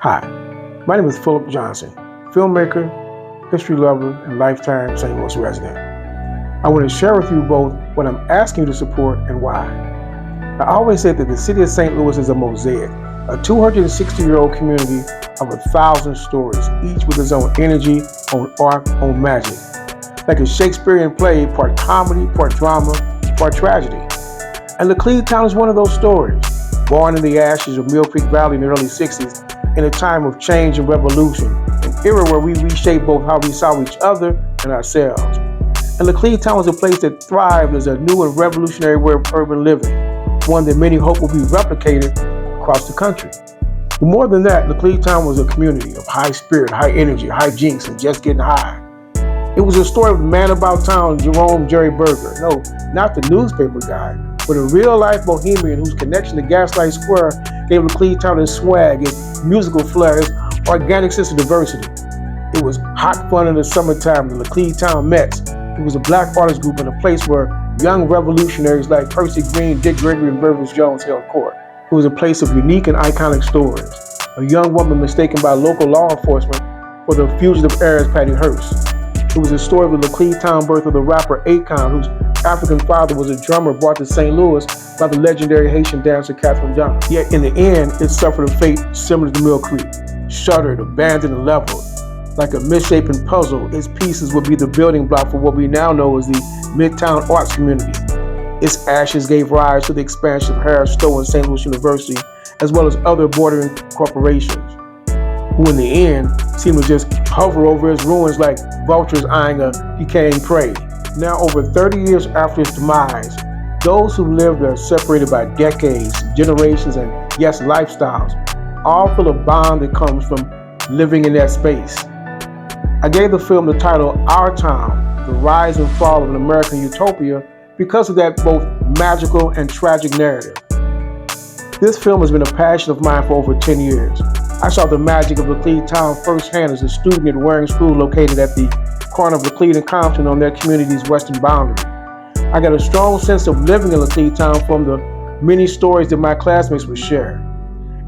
Hi, my name is Philip Johnson, filmmaker, history lover, and lifetime St. Louis resident. I want to share with you both what I'm asking you to support and why. I always said that the city of St. Louis is a mosaic, a 260-year-old community of 1,000 stories, each with its own energy, own art, own magic. Like a Shakespearean play, part comedy, part drama, part tragedy. And Laclede town is one of those stories. Born in the ashes of Mill Creek Valley in the early 60s, in a time of change and revolution, an era where we reshaped both how we saw each other and ourselves. And Laclede town was a place that thrived as a new and revolutionary way of urban living, one that many hope will be replicated across the country. But more than that, Laclede town was a community of high spirit, high energy, high jinks, and just getting high. It was a story of the man about town, Jerry Berger. No, not the newspaper guy, but a real-life bohemian whose connection to Gaslight Square gave Laclede town its swag, its musical flair, its organic sense of diversity. It was hot fun in the summertime, the Laclede town Mets. It was a black artist group and a place where young revolutionaries like Percy Green, Dick Gregory, and Burgess Jones held court. It was a place of unique and iconic stories. A young woman mistaken by local law enforcement for the fugitive heiress Patty Hearst. It was a story of the Laclede town birth of the rapper Akon, whose African father was a drummer brought to St. Louis by the legendary Haitian dancer Catherine Dunn. Yet in the end, it suffered a fate similar to Mill Creek. Shuttered, abandoned, and leveled. Like a misshapen puzzle, its pieces would be the building block for what we now know as the Midtown Arts Community. Its ashes gave rise to the expansion of Harris Stowe and St. Louis University, as well as other bordering corporations, who in the end seemed to just hover over its ruins like vultures eyeing a decaying prey. Now, over 30 years after its demise, those who lived there separated by decades, generations, and yes, lifestyles, all feel a bond that comes from living in that space. I gave the film the title Our Town, The Rise and Fall of an American Utopia because of that both magical and tragic narrative. This film has been a passion of mine for over 10 years. I saw the magic of Laclede town firsthand as a student at Waring School located at the corner of Laclede and Compton on their community's western boundary. I got a strong sense of living in Laclede town from the many stories that my classmates would share.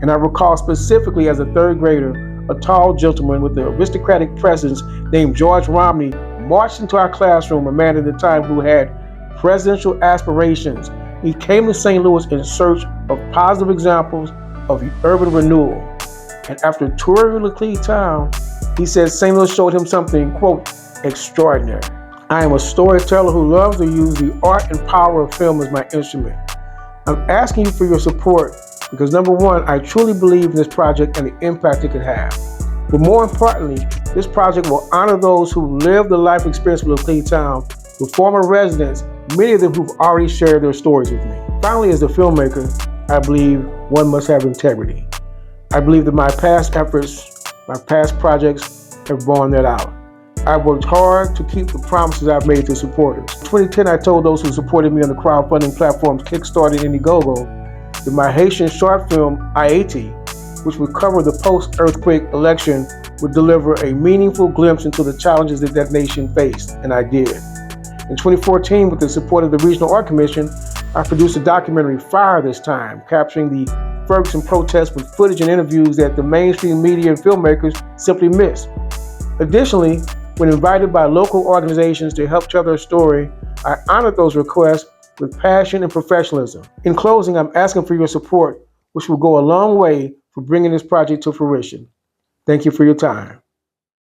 And I recall specifically as a third grader, a tall gentleman with an aristocratic presence named George Romney marched into our classroom, a man at the time who had presidential aspirations. He came to St. Louis in search of positive examples of urban renewal. And after touring Laclede town, he said St. Louis showed him something, quote, extraordinary. I am a storyteller who loves to use the art and power of film as my instrument. I'm asking you for your support because number one, I truly believe in this project and the impact it could have. But more importantly, this project will honor those who live the life experience of Laclede town, the former residents, many of them who've already shared their stories with me. Finally, as a filmmaker, I believe one must have integrity. I believe that my past efforts, my past projects have borne that out. I've worked hard to keep the promises I've made to supporters. In 2010, I told those who supported me on the crowdfunding platforms Kickstarter and Indiegogo that my Haitian short film, IAT, which would cover the post-earthquake election, would deliver a meaningful glimpse into the challenges that nation faced, and I did. In 2014, with the support of the Regional Art Commission, I produced a documentary, Fire This Time, capturing the Ferguson protests with footage and interviews that the mainstream media and filmmakers simply missed. Additionally, when invited by local organizations to help tell their story, I honored those requests with passion and professionalism. In closing, I'm asking for your support, which will go a long way for bringing this project to fruition. Thank you for your time.